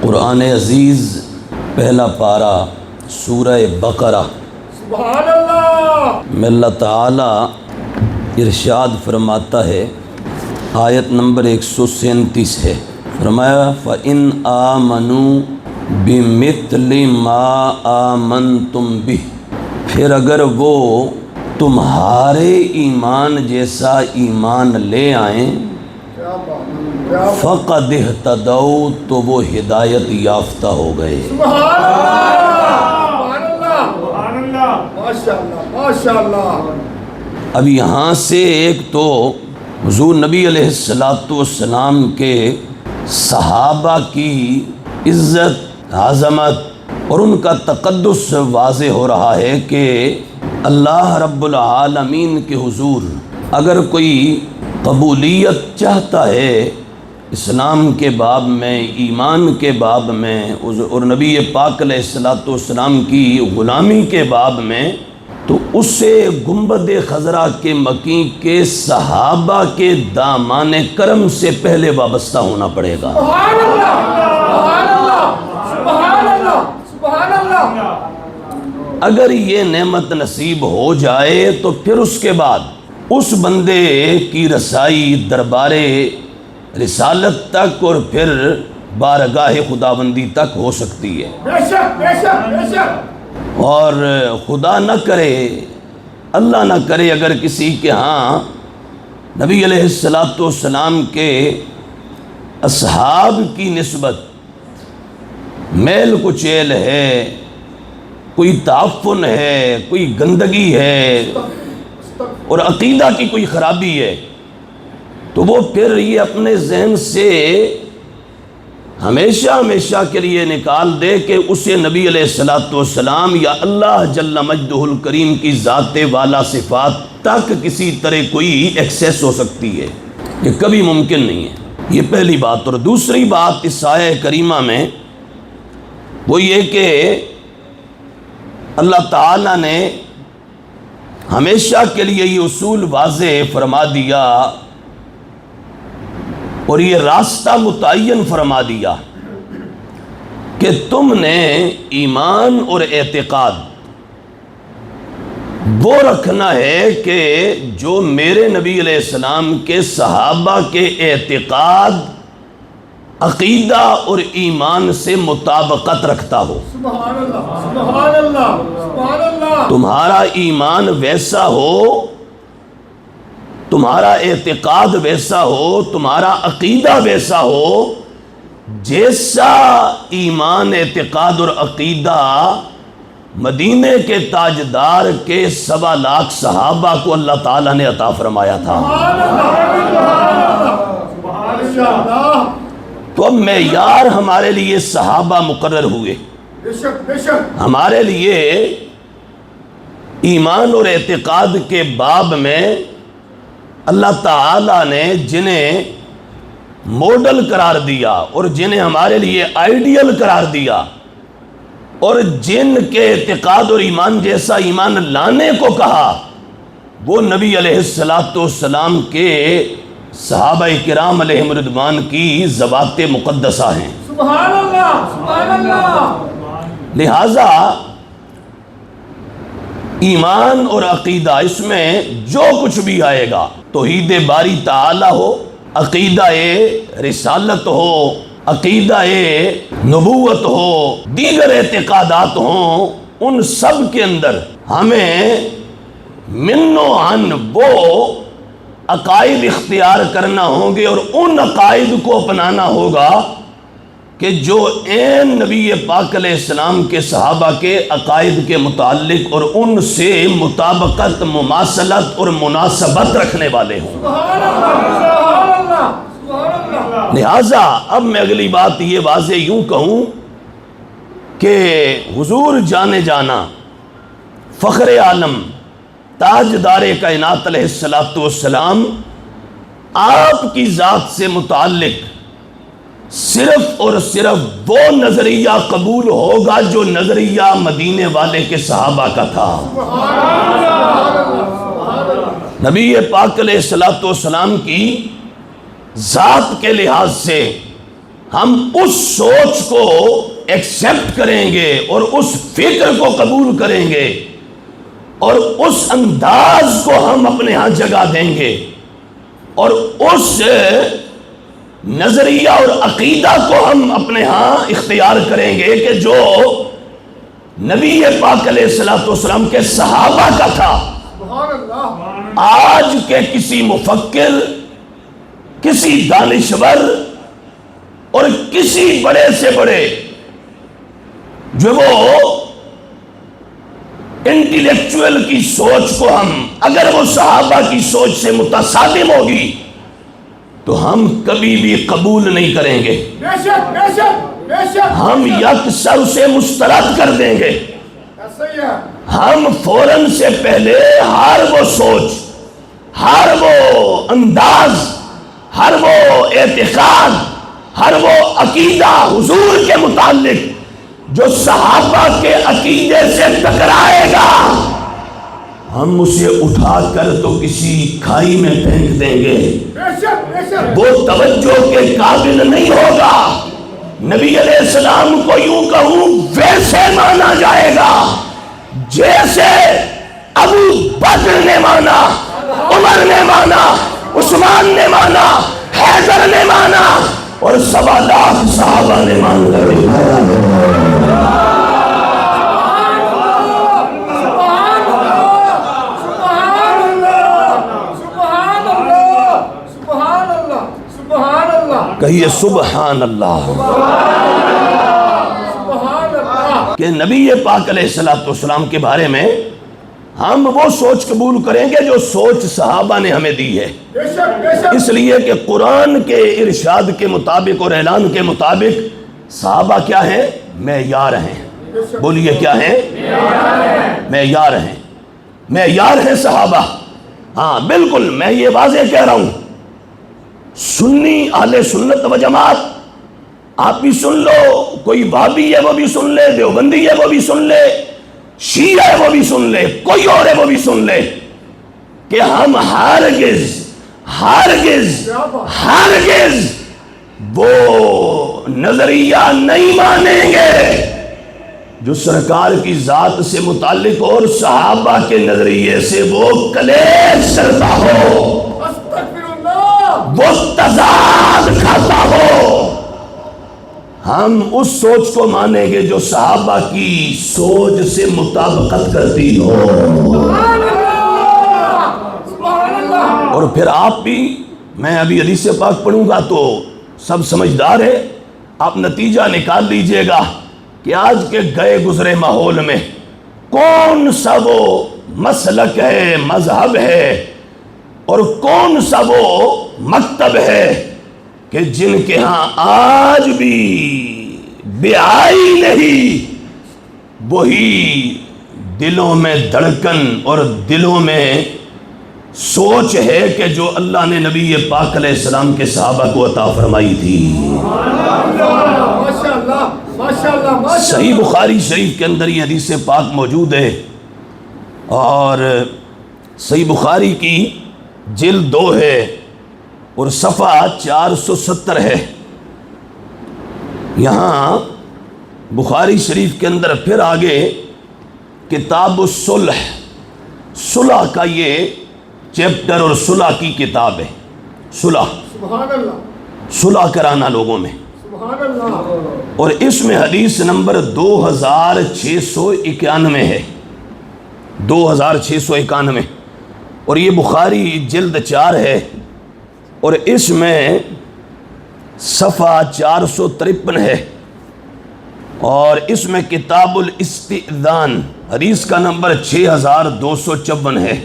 قرآن عزیز پہلا پارہ سورہ بقرہ سبحان اللہ میں اللہ تعالیٰ ارشاد فرماتا ہے، آیت نمبر 137 ہے، فرمایا فَإِنْ آمَنُوا بِمِثْلِ مَا آمَنْتُمْ بِهِ، پھر اگر وہ تمہارے ایمان جیسا ایمان لے آئیں، فَقَدْ اهْتَدَوْا، تو وہ ہدایت یافتہ ہو گئے۔ سبحان اللہ سبحان اللہ ماشاءاللہ ماشاءاللہ۔ اب یہاں سے ایک تو حضور نبی علیہ السلام کے صحابہ کی عزت، عظمت اور ان کا تقدس واضح ہو رہا ہے کہ اللہ رب العالمین کے حضور اگر کوئی قبولیت چاہتا ہے اسلام کے باب میں، ایمان کے باب میں اور نبی پاک علیہ السلام کی غلامی کے باب میں، تو اسے گنبد خضرا کے مکی کے صحابہ کے دامان کرم سے پہلے وابستہ ہونا پڑے گا۔ سبحان اللہ سبحان اللہ سبحان اللہ سبحان اللہ۔ اگر یہ نعمت نصیب ہو جائے تو پھر اس کے بعد اس بندے کی رسائی دربار رسالت تک اور پھر بارگاہ خداوندی تک ہو سکتی ہے۔ بے شک بے شک بے شک۔ اور خدا نہ کرے، اللہ نہ کرے، اگر کسی کے ہاں نبی علیہ السلام کے اصحاب کی نسبت میل کچیل ہے، کوئی تعفن ہے، کوئی گندگی ہے اور عقیدہ کی کوئی خرابی ہے، تو وہ پھر یہ اپنے ذہن سے ہمیشہ ہمیشہ کے لیے نکال دے کہ اسے نبی علیہ السلام یا اللہ جل مجدہ الکریم کی ذات والا صفات تک کسی طرح کوئی ایکسیس ہو سکتی ہے، یہ کبھی ممکن نہیں ہے۔ یہ پہلی بات۔ اور دوسری بات اس آیہ کریمہ میں وہ یہ کہ اللہ تعالیٰ نے ہمیشہ کے لیے یہ اصول واضح فرما دیا اور یہ راستہ متعین فرما دیا کہ تم نے ایمان اور اعتقاد وہ رکھنا ہے کہ جو میرے نبی علیہ السلام کے صحابہ کے اعتقاد، عقیدہ اور ایمان سے مطابقت رکھتا ہو۔ سبحان اللہ سبحان اللہ سبحان اللہ۔ تمہارا ایمان ویسا ہو، تمہارا اعتقاد ویسا ہو، تمہارا عقیدہ ویسا ہو جیسا ایمان، اعتقاد اور عقیدہ مدینے کے تاجدار کے 1.25 لاکھ صحابہ کو اللہ تعالیٰ نے عطا فرمایا تھا۔ تو اب معیار ہمارے لیے صحابہ مقرر ہوئے، بے شک بے شک۔ ہمارے لیے ایمان اور اعتقاد کے باب میں اللہ تعالیٰ نے جنہیں ماڈل قرار دیا اور جنہیں ہمارے لیے آئیڈیل قرار دیا اور جن کے اعتقاد اور ایمان جیسا ایمان لانے کو کہا، وہ نبی علیہ السلام کے صحابہ کرام علیہم رضوان کی ذوات مقدسہ ہیں۔ سبحان اللہ سبحان اللہ۔ لہٰذا ایمان اور عقیدہ اس میں جو کچھ بھی آئے گا، توحید باری تعالی ہو، عقیدہ رسالت ہو، عقیدہ نبوت ہو، دیگر اعتقادات ہوں، ان سب کے اندر ہمیں من و عن وہ عقائد اختیار کرنا ہوں گے اور ان عقائد کو اپنانا ہوگا کہ جو عین نبی پاک علیہ السلام کے صحابہ کے عقائد کے متعلق اور ان سے مطابقت، مماثلت اور مناسبت رکھنے والے ہوں۔ لہٰذا اب میں اگلی بات یہ واضح یوں کہوں کہ حضور جانے جانا، فخر عالم، تاجدار کائنات علیہ السلام، آپ کی ذات سے متعلق صرف اور صرف وہ نظریہ قبول ہوگا جو نظریہ مدینے والے کے صحابہ کا تھا۔ نبی پاک علیہ السلام کی ذات کے لحاظ سے ہم اس سوچ کو ایکسیپٹ کریں گے اور اس فکر کو قبول کریں گے اور اس انداز کو ہم اپنے ہاں جگہ دیں گے اور اس نظریہ اور عقیدہ کو ہم اپنے ہاں اختیار کریں گے کہ جو نبی پاک علیہ الصلوۃ والسلام کے صحابہ کا تھا۔ آج کے کسی مفکر، کسی دانشور اور کسی بڑے سے بڑے جو وہ انٹیلیکچوئل کی سوچ کو ہم اگر وہ صحابہ کی سوچ سے متصادم ہوگی تو ہم کبھی بھی قبول نہیں کریں گے، بے شک بے شک بے شک، ہم یکسر اسے مسترد کر دیں گے۔ صحیح ہے۔ ہم فوراً سے پہلے ہر وہ سوچ، ہر وہ انداز، ہر وہ اعتقاد، ہر وہ عقیدہ حضور کے متعلق جو صحابہ کے عقیدے سے ٹکرائے گا، ہم اسے اٹھا کر تو کسی کھائی میں پھینک دیں گے، بے شک بے شک، وہ توجہ کے قابل نہیں ہوگا۔ نبی علیہ السلام کو یوں کہوں ویسے مانا جائے گا جیسے ابو بکر نے مانا، عمر نے مانا، عثمان نے مانا، حیدر نے مانا اور 1.25 صحابہ نے مان کر کہیے سبحان اللہ، کہ نبی پاک علیہ الصلوۃ والسلام کے بارے میں ہم وہ سوچ قبول کریں گے جو سوچ صحابہ نے ہمیں دی ہے، اس لیے کہ قرآن کے ارشاد کے مطابق اور اعلان کے مطابق صحابہ کیا ہیں؟ معیار ہیں۔ بولیے کیا ہیں؟ معیار ہیں، معیار ہیں صحابہ۔ ہاں بالکل، میں یہ واضح کہہ رہا ہوں، سنی اہل سنت و جماعت آپ بھی سن لو، کوئی وہابی ہے وہ بھی سن لے، دیوبندی ہے وہ بھی سن لے، شیعہ ہے وہ بھی سن لے، کوئی اور ہے وہ بھی سن لے، کہ ہم ہرگز ہرگز ہرگز وہ نظریہ نہیں مانیں گے جو سرکار کی ذات سے متعلق اور صحابہ کے نظریے سے وہ کلیش کرتا ہو، وہ تضاد کھاتا ہو۔ ہم اس سوچ کو مانیں گے جو صحابہ کی سوچ سے مطابقت کرتی ہو۔ اور پھر آپ بھی، میں ابھی حدیث پاک پڑھوں گا تو سب سمجھدار ہے، آپ نتیجہ نکال لیجئے گا کہ آج کے گئے گزرے ماحول میں کون سا وہ مسلک ہے، مذہب ہے، اور کون سا وہ مکتب ہے کہ جن کے ہاں آج بھی بیائی نہیں، وہی دلوں میں دھڑکن اور دلوں میں سوچ ہے کہ جو اللہ نے نبی پاک علیہ السلام کے صحابہ کو عطا فرمائی تھی۔ صحیح بخاری شریف کے اندر یہ حدیث پاک موجود ہے، اور صحیح بخاری کی جلد 2 ہے اور صفحہ 470 ہے۔ یہاں بخاری شریف کے اندر پھر آگے کتاب الصلح، صلح کا یہ چیپٹر اور صلح کی کتاب ہے، صلح، صلح کرانا لوگوں میں، اور اس میں حدیث نمبر 2691 ہے، 2691، اور یہ بخاری جلد 4 ہے، اور اس میں صفحہ 453 ہے، اور اس میں کتاب الاستئذان حدیث کا نمبر 6254 ہے۔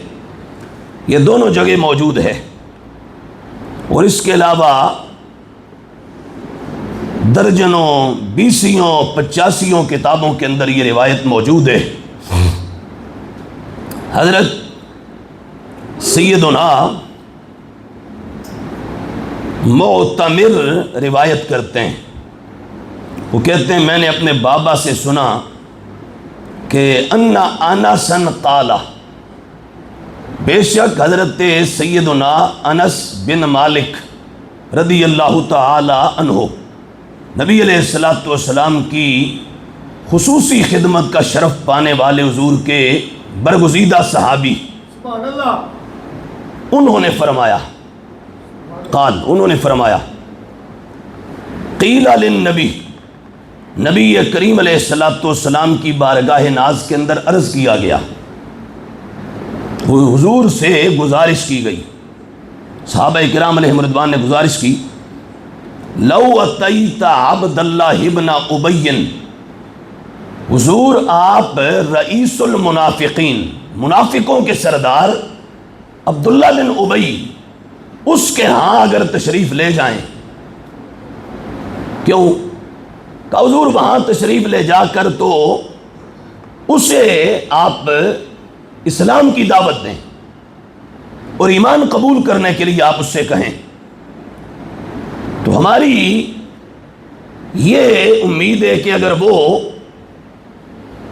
یہ دونوں جگہ موجود ہے، اور اس کے علاوہ درجنوں، 20 85 کتابوں کے اندر یہ روایت موجود ہے۔ حضرت سیدنا معتمر روایت کرتے ہیں، وہ کہتے ہیں میں نے اپنے بابا سے سنا کہ انا انسا قال، بے شک حضرت سیدنا انس بن مالک رضی اللہ تعالی عنہ نبی علیہ الصلوۃ والسلام کی خصوصی خدمت کا شرف پانے والے حضور کے برگزیدہ صحابی سبحان اللہ انہوں نے فرمایا انہوں نے فرمایا قیل للنبی، نبی کریم علیہ الصلوۃ والسلام کی بارگاہ ناز کے اندر عرض کیا گیا، حضور سے گزارش کی گئی، صحابہ کرام علیہم رضوان نے گزارش کی، لو اتیت عبد اللہ ابن ابی، حضور آپ رئیس المنافقین، منافقوں کے سردار عبداللہ بن ابی، اس کے ہاں اگر تشریف لے جائیں، کیوں کہ حضور وہاں تشریف لے جا کر تو اسے آپ اسلام کی دعوت دیں اور ایمان قبول کرنے کے لیے آپ اس سے کہیں، تو ہماری یہ امید ہے کہ اگر وہ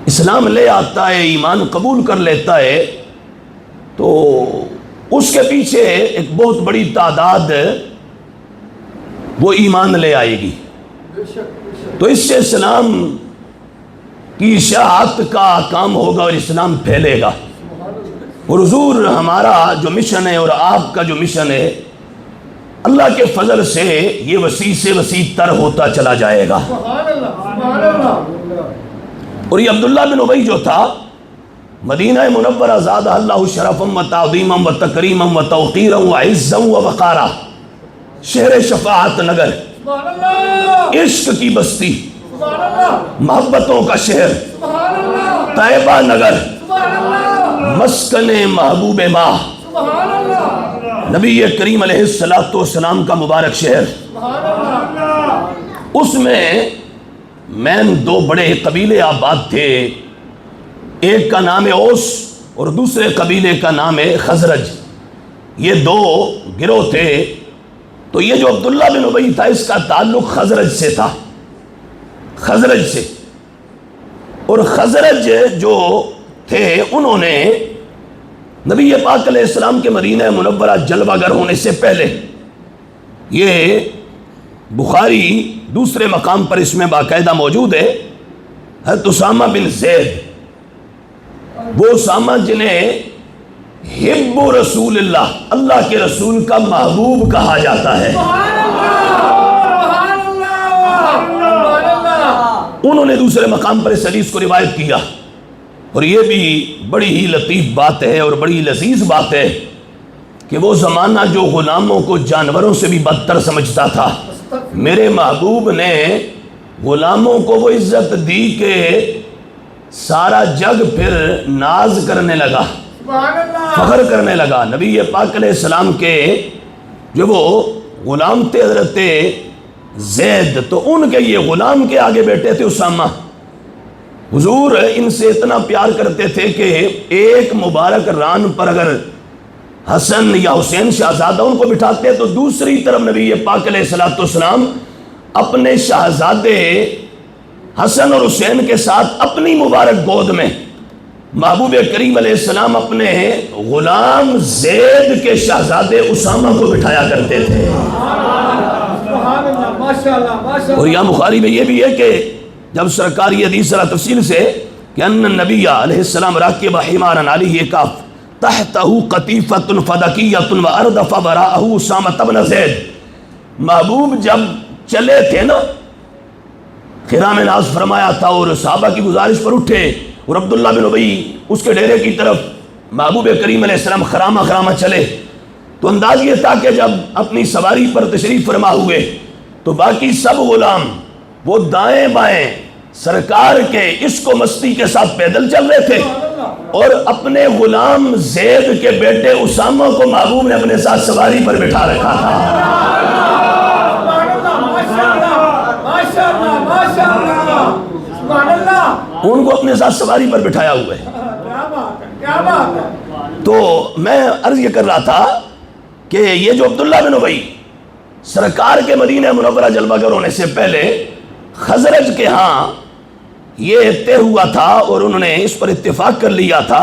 اسلام لے آتا ہے، ایمان قبول کر لیتا ہے، تو اس کے پیچھے ایک بہت بڑی تعداد وہ ایمان لے آئے گی، تو اس سے اسلام کی اشاعت کا کام ہوگا اور اسلام پھیلے گا، اور حضور ہمارا جو مشن ہے اور آپ کا جو مشن ہے اللہ کے فضل سے یہ وسیع سے وسیع تر ہوتا چلا جائے گا۔ سبحان اللہ سبحان اللہ۔ اور یہ عبداللہ بن ابی جو تھا، مدینہ منورہ زادہ اللہ شرفا و تعظیما و تکریما و توقیرا و عزا و وقارا، شہر شفاعت نگر، سبحان اللہ عشق کی بستی، سبحان اللہ محبتوں کا شہر، سبحان اللہ طیبہ نگر، سبحان اللہ مسکن محبوب ماہ، سبحان اللہ نبی کریم علیہ الصلوۃ والسلام کا مبارک شہر، سبحان اللہ۔ اس میں مین دو بڑے قبیلے آباد تھے، ایک کا نام ہے اوس اور دوسرے قبیلے کا نام ہے خزرج، یہ دو گروہ تھے، تو یہ جو عبداللہ بن ابی تھا اس کا تعلق خزرج سے تھا، خزرج سے، اور خزرج جو تھے انہوں نے نبی پاک علیہ السلام کے مدینہ منورہ جلوہ گر ہونے سے پہلے، یہ بخاری دوسرے مقام پر اس میں باقاعدہ موجود ہے، حضرت اسامہ بن زید، وہ اسامہ جنہیں حب رسول اللہ، اللہ کے رسول کا محبوب کہا جاتا ہے، سبحان اللہ سبحان اللہ سبحان اللہ۔ انہوں نے دوسرے مقام پر اس حدیث کو روایت کیا، اور یہ بھی بڑی ہی لطیف بات ہے اور بڑی لذیذ بات ہے کہ وہ زمانہ جو غلاموں کو جانوروں سے بھی بدتر سمجھتا تھا، میرے محبوب نے غلاموں کو وہ عزت دی کہ سارا جگ پھر ناز کرنے لگا، سبحان اللہ فخر کرنے لگا۔ نبی پاک علیہ السلام کے جو وہ غلام تھے حضرت زید، تو ان کے یہ غلام کے آگے بیٹھے تھے اسامہ، حضور ان سے اتنا پیار کرتے تھے کہ ایک مبارک ران پر اگر حسن یا حسین شہزادہ ان کو بٹھاتے تو دوسری طرف نبی پاک علیہ الصلوۃ والسلام اپنے شہزادے حسن اور حسین کے ساتھ اپنی مبارک گود میں محبوب کریم علیہ السلام اپنے غلام زید کے شہزادے اسامہ کو بٹھایا کرتے تھے۔ سبحان اللہ ماشاءاللہ ماشاءاللہ۔ اور یہاں بخاری میں یہ بھی ہے کہ جب سرکار یہ حدیث ذرا تفصیل سے کہ ان النبی علیہ السلام راکب حمارا علیہ کاف تحتہ قطیفۃ فدکیۃ واردف وراءہ اسامہ بن زید، محبوب جب چلے تھے نا، خرام ناز فرمایا تھا اور صحابہ کی گزارش پر اٹھے اور عبداللہ بن ابی اس کے ڈیرے کی طرف محبوب کریم علیہ السلام خرامہ خرامہ چلے، تو انداز یہ تھا کہ جب اپنی سواری پر تشریف فرما ہوئے تو باقی سب غلام وہ دائیں بائیں سرکار کے عشق و مستی کے ساتھ پیدل چل رہے تھے، اور اپنے غلام زید کے بیٹے اسامہ کو محبوب نے اپنے ساتھ سواری پر بٹھا رکھا تھا۔ سبحان اللہ ماشاءاللہ ماشاءاللہ ماشاءاللہ سبحان اللہ۔ ان کو اپنے ساتھ سواری پر بٹھایا ہوا ہے۔ کیا بات ہے کیا بات ہے۔ تو میں عرض یہ کر رہا تھا کہ یہ جو عبداللہ بن ابی سرکار کے مدینہ منورہ جلوہ گر ہونے سے پہلے خزرج کے ہاں یہ طے ہوا تھا اور انہوں نے اس پر اتفاق کر لیا تھا،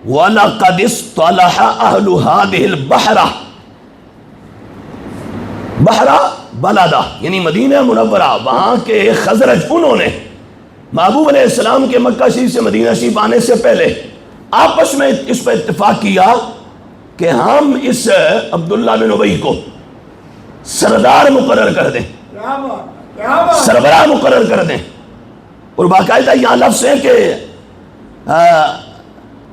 وَلَقَدِ اصْطَلَحَ أَهْلُ هَذِهِ الْبَحْرَ، بحرہ بلدہ یعنی مدینہ منورہ، وہاں کے خزرج، انہوں نے محبوب علیہ السلام کے مکہ شریف سے مدینہ شریف آنے سے پہلے آپس میں اس پر اتفاق کیا کہ ہم اس عبداللہ بن ابی کو سردار مقرر کر دیں، سربراہ مقرر کر دیں. اور باقاعدہ یہاں لفظ ہے کہ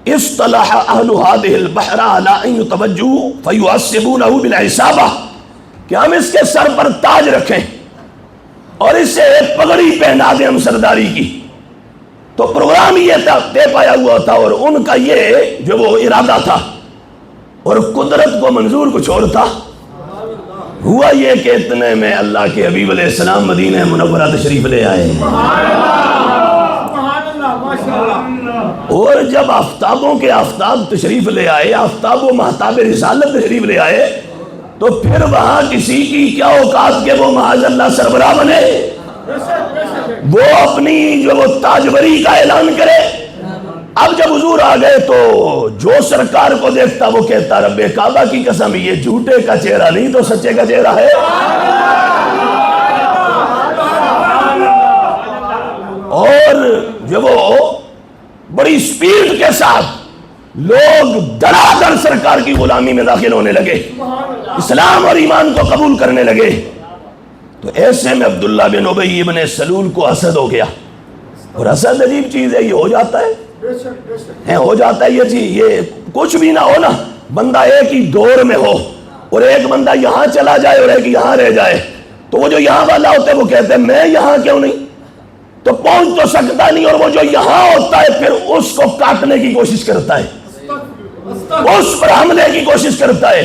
اصطلح اہل هذه البحر على ان يتوجهوا فيعصبونه بالعصابہ، کہ ہم اس کے سر پر تاج رکھیں اور اس سے ایک پگڑی پہنا دیں ہم سرداری کی. تو پروگرام یہ تھا، طے پایا ہوا تھا، اور ان کا یہ جو وہ ارادہ تھا، اور قدرت کو منظور کچھ اور تھا. ہوا یہ کہ اتنے میں اللہ کے حبیب علیہ السلام مدینہ منورہ تشریف لے آئے. اور جب آفتابوں کے آفتاب تشریف لے آئے، آفتاب و مہتاب رسالت تشریف لے آئے، تو پھر وہاں کسی کی کیا اوقات کہ وہ معاذ اللہ سربراہ بنے، وہ اپنی جو وہ تاجوری کا اعلان کرے. اب جب حضور آ گئے تو جو سرکار کو دیکھتا وہ کہتا رب کعبہ کی قسم یہ جھوٹے کا چہرہ نہیں تو سچے کا چہرہ ہے. اور جو وہ بڑی سپیڈ کے ساتھ لوگ دڑا دڑ سرکار کی غلامی میں داخل ہونے لگے، اسلام اور ایمان کو قبول کرنے لگے. تو ایسے میں عبداللہ بن ابی ابن سلول کو حسد ہو گیا. اور حسد عجیب چیز ہے، یہ ہو جاتا ہے، ہو جاتا ہے یہ چیز. یہ کچھ بھی نہ ہو نا، بندہ ایک ہی دور میں ہو اور ایک بندہ یہاں چلا جائے اور ایک یہاں رہ جائے، تو وہ جو یہاں والا ہوتا ہے وہ کہتے ہیں میں یہاں کیوں نہیں، تو پہنچ تو سکتا نہیں، اور وہ جو یہاں ہوتا ہے پھر اس کو کاٹنے کی کوشش کرتا ہے، اس پر حملے کی کوشش کرتا ہے.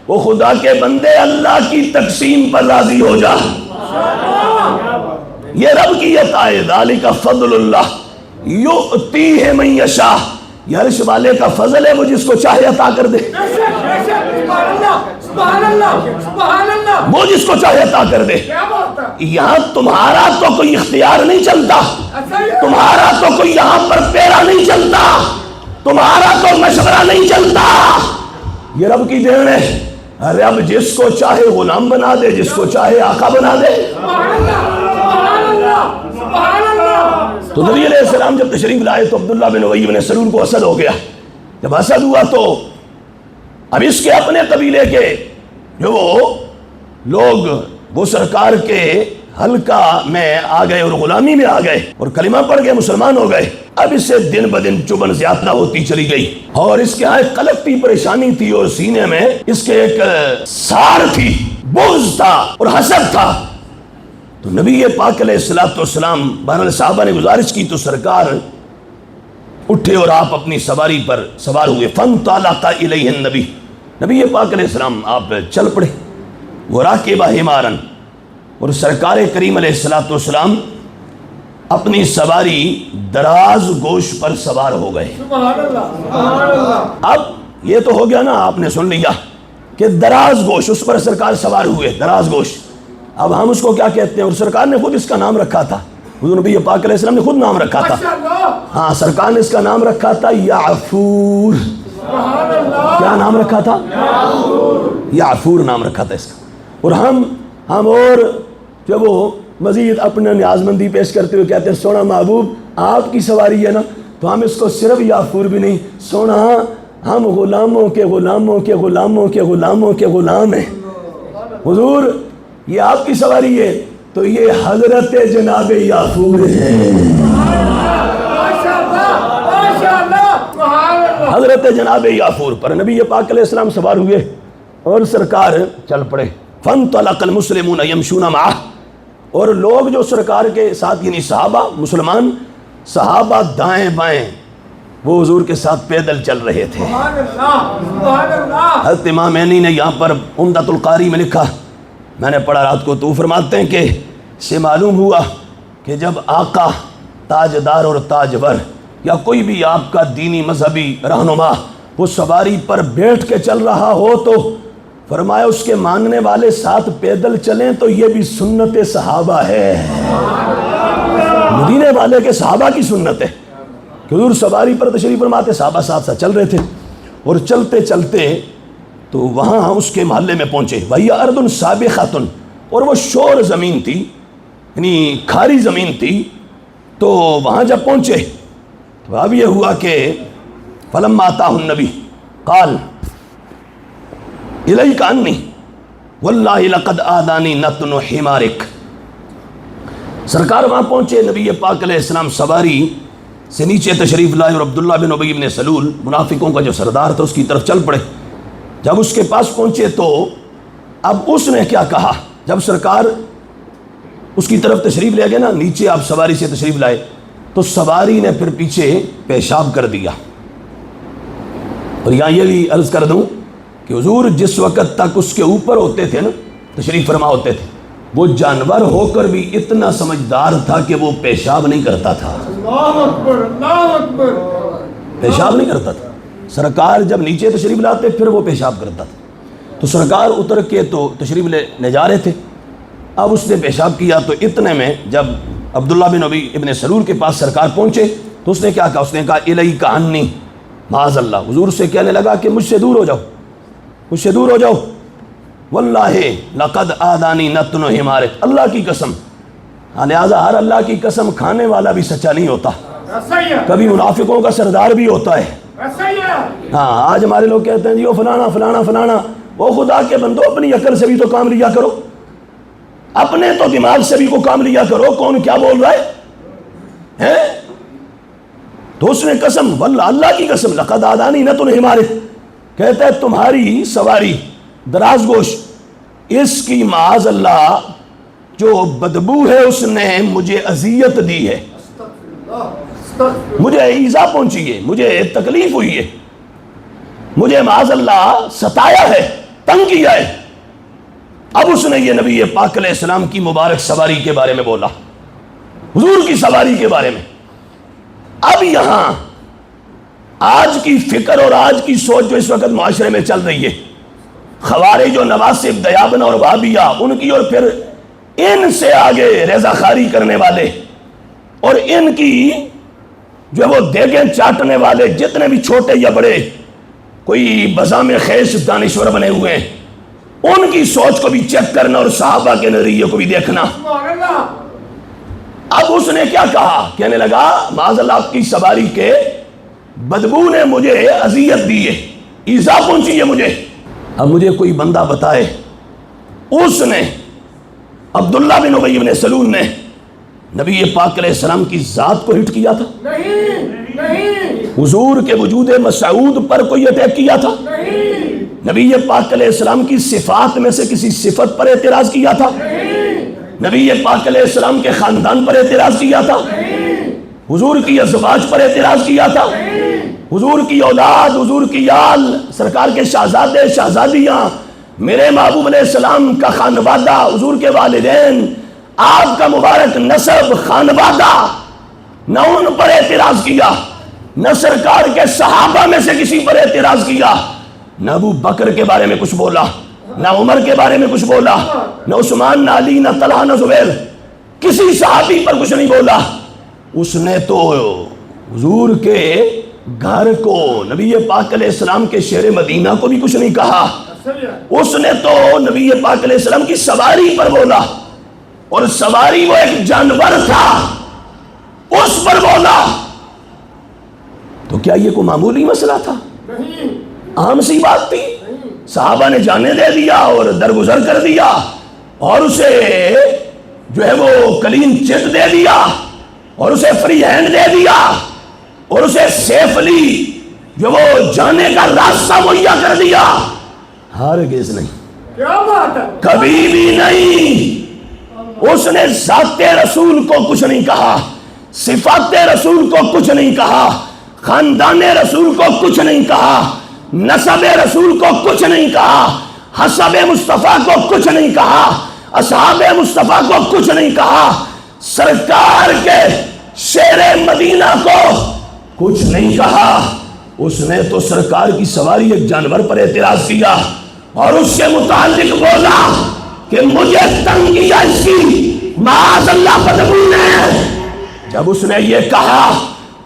وہ خدا کے بندے اللہ کی تقسیم پر راضی ہو جا، یہ رب کی عطا ہے. ذالک فضل اللہ یؤتیہ من یشاء، یہ عرش والے کا فضل ہے، وہ جس کو چاہے عطا کر دے، وہ جس کو چاہے عطا کر دے. یہاں تمہارا تو کوئی اختیار نہیں چلتا، تمہارا تو کوئی یہاں پر پیرا نہیں چلتا، تمہارا تو مشورہ نہیں چلتا، یہ رب کی دین ہے. رب جس کو چاہے غلام بنا دے، جس کو چاہے آقا بنا دے. تو نبی علیہ السلام جب تشریف لائے تو عبداللہ بن ابی بن سلول کو حسد ہو گیا. جب حسد ہوا تو اب اس کے اپنے قبیلے کے جو لوگ وہ سرکار کے حلقہ میں آ گئے اور غلامی میں آ گئے اور کلمہ پڑھ کے مسلمان ہو گئے. اب اس سے دن بدن چبن زیادہ ہوتی چلی گئی، اور اس کے ایک قلقتی پریشانی تھی، اور سینے میں اس کے ایک سار تھی، بغض تھا اور حسد تھا. تو نبی پاک علیہ السلام بہرحال صحابہ نے گزارش کی تو سرکار اٹھے اور آپ اپنی سواری پر سوار ہوئے. فانطلق الیہ النبی، نبی پاک علیہ السلام آپ چل پڑے. وراکب حمارا، اور سرکار کریم علیہ السلام اپنی سواری دراز گوش پر سوار ہو گئے. اب یہ تو ہو گیا نا، آپ نے سن لیا کہ دراز گوش، اس پر سرکار سوار ہوئے، دراز گوش. اب ہم اس کو کیا کہتے ہیں، اور سرکار نے خود اس کا نام رکھا تھا، حضور نبی پاک علیہ السلام نے خود نام رکھا تھا. ہاں سرکار نے اس کا نام رکھا تھا یعفور. کیا نام رکھا تھا؟ یعفور نام رکھا تھا اس کا. اور ہم اور جب وہ مزید اپنا نیازمندی پیش کرتے ہوئے کہتے ہیں سونا محبوب آپ کی سواری ہے نا، تو ہم اس کو صرف یعفور بھی نہیں، سونا ہم غلاموں کے غلاموں کے غلاموں کے غلاموں کے غلام ہیں. حضور یہ آپ کی سواری ہے تو یہ حضرت جناب یعفور ہے. حضرت جناب یعفور پر نبی پاک علیہ السلام سوار ہوئے اور سرکار چل پڑے. فانطلق المسلمون یمشون معه، اور لوگ جو سرکار کے ساتھ یعنی صحابہ، مسلمان صحابہ دائیں بائیں وہ حضور کے ساتھ پیدل چل رہے تھے. حضرت امام عینی نے یہاں پر عمدۃ القاری میں لکھا، میں نے پڑھا رات کو، تو فرماتے ہیں کہ سے معلوم ہوا کہ جب آقا تاجدار اور تاجور یا کوئی بھی آپ کا دینی مذہبی رہنما وہ سواری پر بیٹھ کے چل رہا ہو تو فرمایا اس کے ماننے والے ساتھ پیدل چلیں تو یہ بھی سنت صحابہ ہے، مدینے والے کے صحابہ کی سنت ہے کہ حضور سواری پر تشریف فرماتے، صحابہ ساتھ ساتھ چل رہے تھے. اور چلتے چلتے تو وہاں اس کے محلے میں پہنچے. وَهِيَ أَرْضٌ سَابِخَةٌ، اور وہ شور زمین تھی، یعنی کھاری زمین تھی. تو وہاں جب پہنچے تو اب یہ ہوا کہ فلما آتاہ النبی قال الیک انی واللہ لقد آذانی نتن حمارک. سرکار وہاں پہنچے، نبی پاک علیہ السلام سواری سے نیچے تشریف لائے اور عبداللہ بن ابی بن سلول منافقوں کا جو سردار تھا اس کی طرف چل پڑے. جب اس کے پاس پہنچے تو اب اس نے کیا کہا، جب سرکار اس کی طرف تشریف لے گئے نا، نیچے آپ سواری سے تشریف لائے تو سواری نے پھر پیچھے پیشاب کر دیا. اور یہاں یہ بھی عرض کر دوں کہ حضور جس وقت تک اس کے اوپر ہوتے تھے نا، تشریف فرما ہوتے تھے، وہ جانور ہو کر بھی اتنا سمجھدار تھا کہ وہ پیشاب نہیں کرتا تھا. اللہ اکبر، اللہ اکبر. پیشاب نہیں کرتا تھا. سرکار جب نیچے تشریف لاتے پھر وہ پیشاب کرتا تھا. تو سرکار اتر کے تو تشریف لے جا رہے تھے، اب اس نے پیشاب کیا. تو اتنے میں جب عبداللہ بن ابی ابن سلول کے پاس سرکار پہنچے تو اس نے کیا کہا، اس نے کہا الیک انی معاذ اللہ. حضور سے کہنے لگا کہ مجھ سے دور ہو جاؤ، مجھ سے دور ہو جاؤ. واللہ لقد آذانی نتن حمارک، اللہ کی قسم. لہٰذا ہر اللہ کی قسم کھانے والا بھی سچا نہیں ہوتا، کبھی منافقوں کا سردار بھی ہوتا ہے. ہاں آج ہمارے لوگ کہتے ہیں جی وہ فلانا فلانا فلانا. وہ خدا کے بندو اپنی عقل سے بھی تو کام لیا کرو، اپنے تو دماغ سے بھی کو کام لیا کرو. کون کیا بول رہا ہے؟ تو اس نے قسم، واللہ اللہ کی قسم، لقد آذانی نتن حمارک، کہتا ہے تمہاری سواری دراز گوش، اس کی معاذ اللہ جو بدبو ہے اس نے مجھے اذیت دی ہے، مجھے ایذا پہنچی ہے، مجھے تکلیف ہوئی ہے، مجھے معاذ اللہ ستایا ہے، تنگ کیا ہے. اب اس نے یہ نبی پاک علیہ السلام کی مبارک سواری کے بارے میں بولا، حضور کی سواری کے بارے میں. اب یہاں آج کی فکر اور آج کی سوچ جو اس وقت معاشرے میں چل رہی ہے، خوارج و نواسب، دیابن اور وہابیہ ان کی، اور پھر ان سے آگے رضا خاری کرنے والے اور ان کی جو وہ دیگیں چاٹنے والے جتنے بھی چھوٹے یا بڑے کوئی بزام خیش دانشور بنے ہوئے ہیں، ان کی سوچ کو بھی چیک کرنا اور صحابہ کے نظریے کو بھی دیکھنا. اب اس نے کیا کہا، کہنے لگا معاذ اللہ آپ کی سواری کے بدبو نے مجھے اذیت دی ہے، ایذا پہنچی ہے مجھے. اب مجھے کوئی بندہ بتائے اس نے، عبداللہ بن ابی بن سلول نے نبی پاک علیہ السلام کی ذات کو ہٹ کیا تھا؟ نہیں. حضور کے وجود مسعود پر کوئی اٹیک کیا تھا؟ نہیں. نبی پاک علیہ السلام کی صفات میں سے کسی صفت پر اعتراض کیا تھا؟ نہیں. نبی پاک علیہ السلام کے خاندان پر اعتراض کیا تھا؟ نہیں. حضور کی ازواج پر اعتراض کیا تھا؟ نہیں. حضور کی اولاد، حضور کی آل، سرکار کے شہزادے شہزادیاں، میرے محبوب علیہ السلام کا خانوادہ، حضور کے والدین، آپ کا مبارک نسب خانوادہ، نہ ان پر اعتراض کیا، نہ سرکار کے صحابہ میں سے کسی پر اعتراض کیا، نہ ابو بکر کے بارے میں کچھ بولا، نہ عمر کے بارے میں کچھ بولا، نہ عثمان، نہ علی، نہ طلحہ، نہ زبیر، کسی صحابی پر کچھ نہیں بولا. اس نے تو حضور کے گھر کو، نبی پاک علیہ السلام کے شہر مدینہ کو بھی کچھ نہیں کہا. اس نے تو نبی پاک علیہ السلام کی سواری پر بولا، اور سواری وہ ایک جانور تھا اس پر بولا. تو کیا یہ کوئی معمولی مسئلہ تھا؟ عام سی بات تھی. صحابہ نے جانے دے دیا اور درگزر کر دیا، اور اسے جو ہے وہ کلین چٹ دے دیا، اور اسے فری ہینڈ دے دیا، اور اسے سیفلی جو وہ جانے کا راستہ مہیا کر دیا. ہرگز نہیں، کیا بات ہے، کبھی بھی نہیں. اس نے ذات رسول کو کچھ نہیں کہا، صفات رسول کو کچھ نہیں کہا، خاندان رسول کو کچھ نہیں کہا، نسب رسول کو کچھ نہیں کہا، حسب مصطفیٰ کو کچھ نہیں کہا، اصحاب مصطفیٰ کو کچھ نہیں کہا، سرکار کے شیر مدینہ کو کچھ نہیں کہا. اس نے تو سرکار کی سواری ایک جانور پر اعتراض کیا اور اس سے متعلق بولا کہ مجھے تنگ کیا اس کی معاذ اللہ بدبو نے. جب اس نے یہ کہا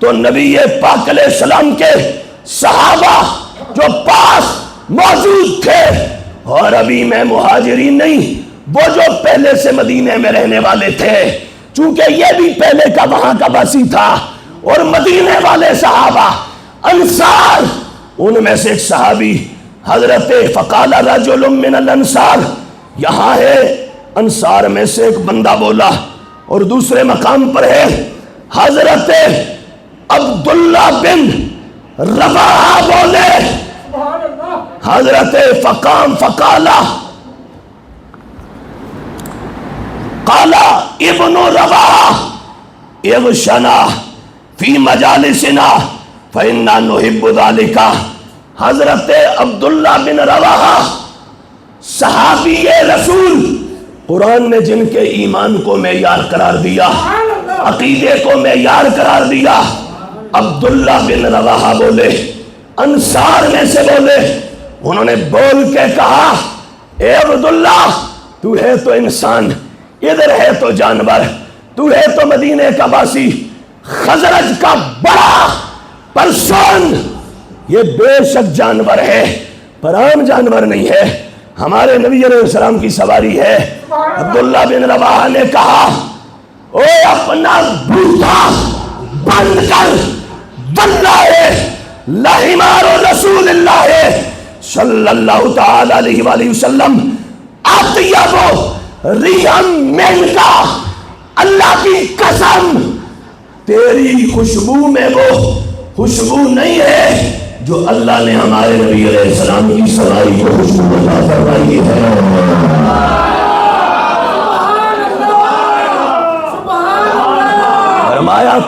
تو نبی پاک علیہ السلام کے صحابہ جو پاس موجود تھے، اور ابھی میں مہاجرین نہیں وہ جو پہلے سے مدینے میں رہنے والے تھے، چونکہ یہ بھی پہلے کا وہاں کا باسی تھا، اور مدینے والے صحابہ انصار، ان میں سے ایک صحابی حضرت فقال رجل من الانصار، یہاں ہے انصار میں سے ایک بندہ بولا، اور دوسرے مقام پر ہے حضرت عبداللہ بن رواحہ بولے، حضرت فقالا قال ابن رواحہ اغشنا فی مجالسنا فإنا نحب ذلك۔ حضرت عبداللہ بن رواحہ صحابی رسول، قرآن نے جن کے ایمان کو معیار قرار دیا، عقیدے کو معیار قرار دیا، عبداللہ بن رواحہ بولے، انصار میں سے بولے، انہوں نے بول کے کہا اے عبداللہ، تو ہے تو انسان، ادھر ہے تو جانور، تو ہے تو مدینے کا باسی، خزرج کا بڑا پرسون، یہ بے شک جانور ہے پر عام جانور نہیں ہے، ہمارے نبی علیہ السلام کی سواری ہے۔ عبداللہ بن رواحہ نے کہا اوے اپنا بوتھا بند کر، واللہ لحمار رسول اللہ صلی اللہ تعالی علیہ وآلہ وسلم اطیب ریحم منکا، اللہ کی قسم تیری خوشبو میں وہ خوشبو نہیں ہے جو اللہ نے ہمارے نبی علیہ السلام کی سواری کو خوشبو عطا فرمائی ہے۔ فرمایا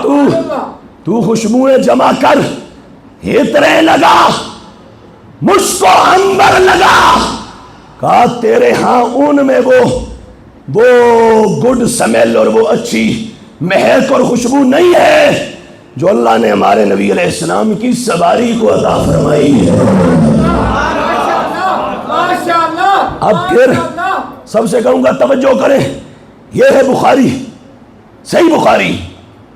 تو خوشبوئیں جمع کر، عطریں لگا، مشک و عنبر لگا، کہا تیرے ہاں ان میں وہ گڈ سمیل اور وہ اچھی مہک اور خوشبو نہیں ہے جو اللہ نے ہمارے نبی علیہ السلام کی سواری کو عطا فرمائی ہے۔ اب پھر سب سے کہوں گا توجہ کریں، یہ ہے بخاری، صحیح بخاری،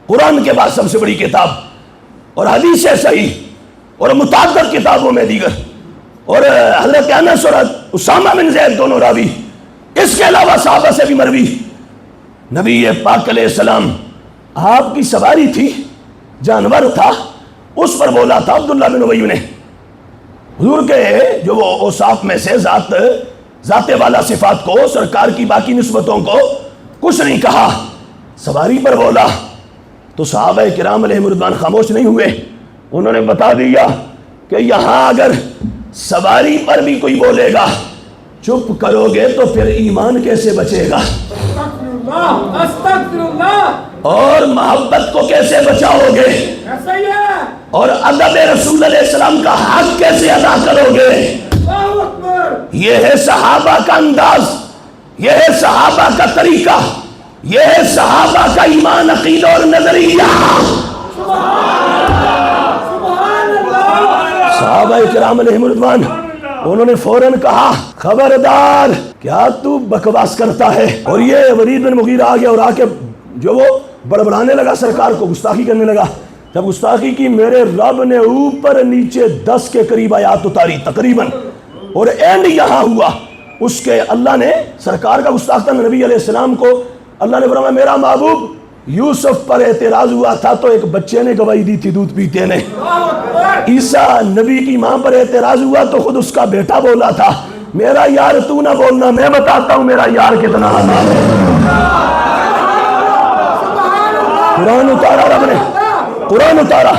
قرآن کے بعد سب سے بڑی کتاب، اور حدیث صحیح، اور متعدد کتابوں میں دیگر، اور حضرت انس اور اسامہ بن زید دونوں راوی، اس کے علاوہ صحابہ سے بھی مروی۔ نبی پاک علیہ السلام آپ کی سواری تھی، جانور تھا، اس پر بولا تھا عبداللہ بن ابی نے، حضور کے جو وہ اوصاف میں سے ذات والا صفات کو، سرکار کی باقی نسبتوں کو کچھ نہیں کہا، سواری پر بولا تو صحابہ کرام علیہ رضوان خاموش نہیں ہوئے، انہوں نے بتا دیا کہ یہاں اگر سواری پر بھی کوئی بولے گا چپ کرو گے تو پھر ایمان کیسے بچے گا، اور محبت کو کیسے بچاؤ گے، اور ادب رسول علیہ السلام کا حق کیسے ادا کرو گے۔ یہ ہے صحابہ کا انداز، یہ ہے صحابہ کا طریقہ، یہ ہے صحابہ کا ایمان، عقیدہ اور نظریہ۔ صحابہ کرام علیہ رضوان، انہوں نے فوراً کہا خبردار، کیا تو بکواس کرتا ہے، اور یہ ولید بن مغیرہ آ گیا اور آ کے جو وہ بڑبڑانے لگا، سرکار کو گستاخی کرنے لگا۔ جب گستاخی کی، میرے رب نے اوپر نیچے 10 کے قریب آیات اتاری تقریباً، اور اینڈ یہاں ہوا، اس کے اللہ نے سرکار کا گستاخ تھا نبی علیہ السلام کو، اللہ نے فرمایا میرا محبوب یوسف پر اعتراض ہوا تھا تو ایک بچے نے گواہی دی تھی دودھ پیتے نے، عیسیٰ نبی کی ماں پر اعتراض ہوا تو خود اس کا بیٹا بولا تھا میرا یار تو نہ بولنا، میں بتاتا ہوں میرا یار کتنا حلال ہے۔ قرآن اتارا رب نے، قرآن اتارا،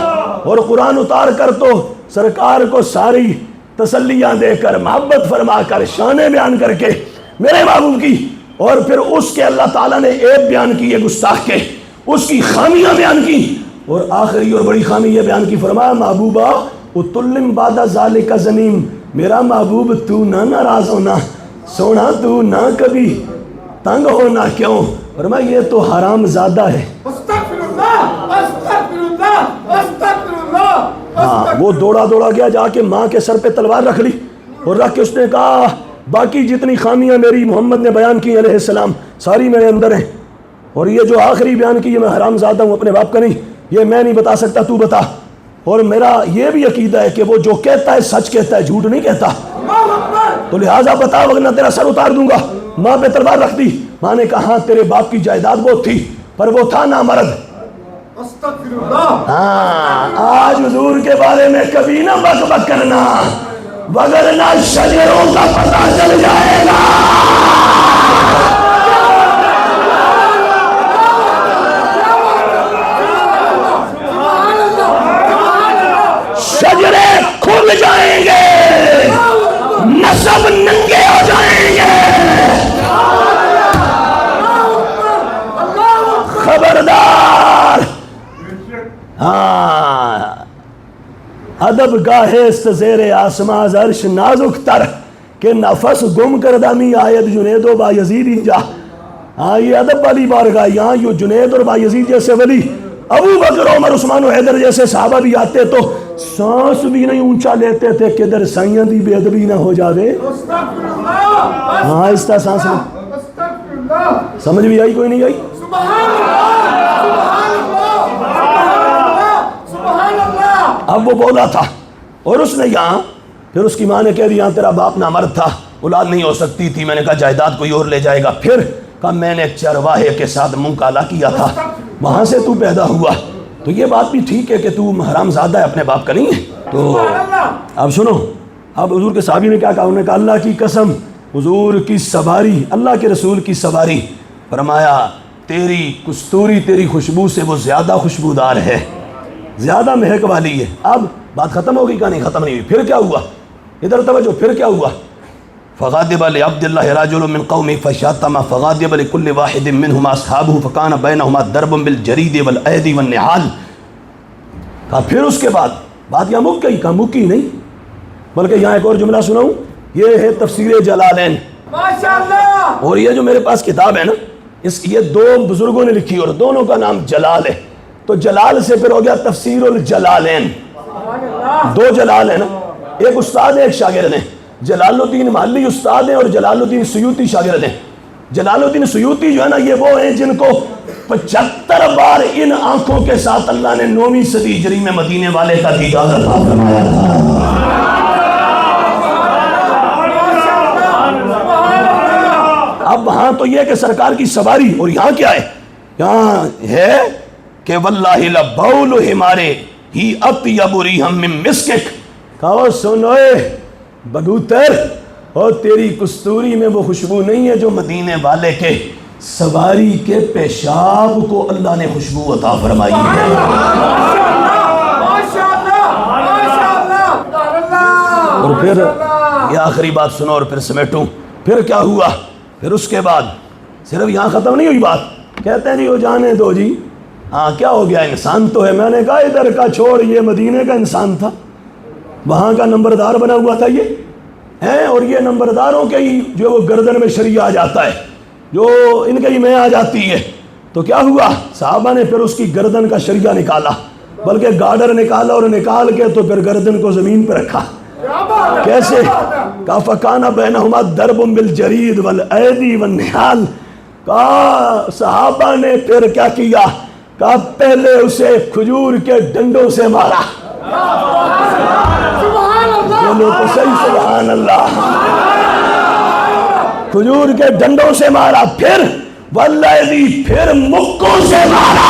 اور قرآن اتار کر تو سرکار کو ساری تسلیاں دے کر، محبت فرما کر، شانیں بیان کر کے میرے محبوب کی، اور پھر اس کے اللہ تعالیٰ نے عیب بیان کی، یہ گستاخ کے، اس کی خامیاں بیان کی، اور آخری اور بڑی خامی یہ بیان کی، فرمایا محبوبہ اتلم بعد ذالک زنیم، میرا محبوب تو نہ ناراض ہونا، سونا تو نہ کبھی تنگ ہونا، کیوں؟ فرمایا یہ تو حرام زادہ ہے۔ ہاں، وہ دوڑا گیا، جا کے ماں کے سر پہ تلوار رکھ لی، اور رکھ کے اس نے کہا باقی جتنی خامیاں میری محمد نے بیان کی علیہ السلام ساری میرے اندر ہیں، اور یہ جو آخری بیان کی یہ میں حرام زادہ ہوں، اپنے باپ کا نہیں، یہ میں نہیں بتا سکتا، تو بتا، اور میرا یہ بھی عقیدہ ہے کہ وہ جو کہتا ہے سچ کہتا ہے، جھوٹ نہیں کہتا۔ تو لہٰذا بتا ورنہ تیرا سر اتار دوں گا۔ ماں پہ تلوار رکھ دی۔ ماں نے کہا تیرے باپ کی جائیداد بہت تھی پر وہ تھا نامرد۔ ہاں آج حضور کے بارے میں کبھی نہ بک بک کرنا وگرنہ شجروں کا پتہ چل جائے گا۔ شجرے کھل جائیں گے، نسب ننگے ہو جائیں گے۔ خبردار۔ ہاں ادب گاہست زیر آسماں عرش نازک تر کہ نفس گم کردمی آیت جنید و بایزید اینجا۔ ہاں یہ ادب والی بارگاہ، یہاں یہ جنید اور بایزید جیسے ولی، ابو بکر عمر عثمان و حیدر جیسے صحابہ بھی آتے تو سانس بھی نہیں اونچا لیتے تھے کہ در سائیاں دی بے ادبی نہ ہو جاوے۔ ہاں آہستہ سانس لیں۔ سمجھ بھی آئی کوئی نہیں آئی؟ اب وہ بولا تھا اور اس نے یہاں پھر اس کی ماں نے کہہ دیا تیرا باپ نامرد تھا، اولاد نہیں ہو سکتی تھی۔ میں نے کہا جائیداد کوئی اور لے جائے گا۔ پھر کہا میں نے ایک چرواہے کے ساتھ منہ کالا کیا تھا، وہاں سے تو پیدا ہوا، تو یہ بات بھی ٹھیک ہے کہ تو حرام زادہ ہے، اپنے باپ کا نہیں ہے۔ تو اب سنو، اب حضور کے صحابی نے کیا کہا؟ انہوں نے کہا اللہ کی قسم، حضور کی سواری، اللہ کے رسول کی سواری، فرمایا تیری کستوری تیری خوشبو سے وہ زیادہ خوشبودار ہے، زیادہ مہک والی ہے۔ اب بات ختم ہو گئی کہ نہیں؟ ختم نہیں ہوئی۔ پھر کیا ہوا؟ ادھر توجہ، پھر کیا ہوا؟ فغاضب لعبد اللہ رجل من قومه فشاتم فغاضب لكل واحد منهم اصحابه فكان بينهما ضرب بالجريد والايدي والنحال۔ کہا پھر اس کے بعد بات یہاں مک گئی؟ کہا مکی نہیں، بلکہ یہاں ایک اور جملہ سناؤں، یہ ہے تفسیر جلالین ماشاءاللہ۔ اور یہ جو میرے پاس کتاب ہے نا، یہ دو بزرگوں نے لکھی اور دونوں کا نام جلال ہے، تو جلال سے پھر ہو گیا تفسیر الجلالین۔ دو جلال ہیں نا، ایک استاد ہے ایک شاگرد ہیں۔ جلال الدین محلی استاد ہیں اور جلال الدین سیوطی شاگرد ہیں۔ جلال الدین سیوطی جو ہے نا، یہ وہ ہیں جن کو 75 بار ان آنکھوں کے ساتھ اللہ نے 9ویں صدی ہجری میں مدینے والے کا دیدار عطا فرمایا تھا۔ اب وہاں تو یہ کہ سرکار کی سواری، اور یہاں کیا ہے؟ یہاں ہے کہ واللہ لبول ہمارے ہی اطیب ریحم من مسکک۔ کہو سنوئے بگوتر، اور تیری کستوری میں وہ خوشبو نہیں ہے جو مدینے والے کے سواری کے پیشاب کو اللہ نے خوشبو عطا فرمائی ہے۔ اور پھر یہ آخری بات سنو اور پھر سمیٹوں۔ پھر کیا ہوا؟ پھر اس کے بعد صرف یہاں ختم نہیں ہوئی بات، کہتے ہیں جی وہ جانے دو جی، ہاں کیا ہو گیا، انسان تو ہے۔ میں نے کہا ادھر کا چھوڑ، یہ مدینے کا انسان تھا، وہاں کا نمبردار بنا ہوا تھا یہ ہے، اور یہ نمبرداروں کے ہی جو وہ گردن میں شریعہ آ جاتا ہے، جو ان کے ہی میں آ جاتی ہے۔ تو کیا ہوا؟ صحابہ نے پھر اس کی گردن کا شریعہ نکالا، بلکہ گارڈر نکالا، اور نکال کے تو پھر گردن کو زمین پہ رکھا۔ کیسے؟ کہا فکان بینہما ضرب بالجرید والایدی والنحال۔ کہا صحابہ نے پھر کیا کیا؟ کہا پہلے اسے کھجور کے ڈنڈوں سے مارا۔ بولو تو صحیح سبحان اللہ۔ کھجور کے ڈنڈوں سے مارا، پھر والایدی، پھر مکوں سے مارا۔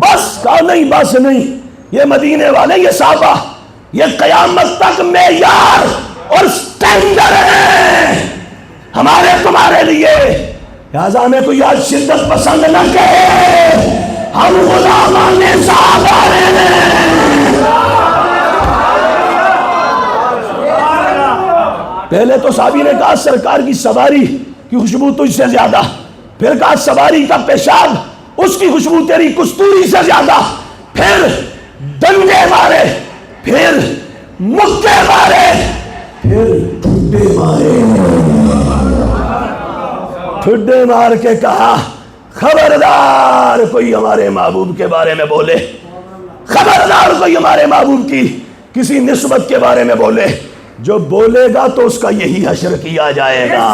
بس کہا نہیں، بس نہیں، یہ مدینے والے، یہ صحابہ، یہ قیامت تک معیار اور سٹینڈرڈ ہیں ہمارے تمہارے لیے۔ لہذا ہمیں کوئی آج شدت پسند نہ کہے، ہم غلامان صحابہ ہیں۔ پہلے تو صحابی نے کہا سرکار کی سواری کی خوشبو تجھ سے زیادہ، پھر کہا سواری کا پیشاب اس کی خوشبو تیری کستوری سے زیادہ، پھر ڈنڈے مارے، پھر مکے مارے، پھر ٹھڈے مارے۔ ٹھڈے مار کے کہا خبردار کوئی ہمارے محبوب کے بارے میں بولے، خبردار کوئی ہمارے محبوب کی کسی نسبت کے بارے میں بولے، جو بولے گا تو اس کا یہی حشر کیا جائے گا۔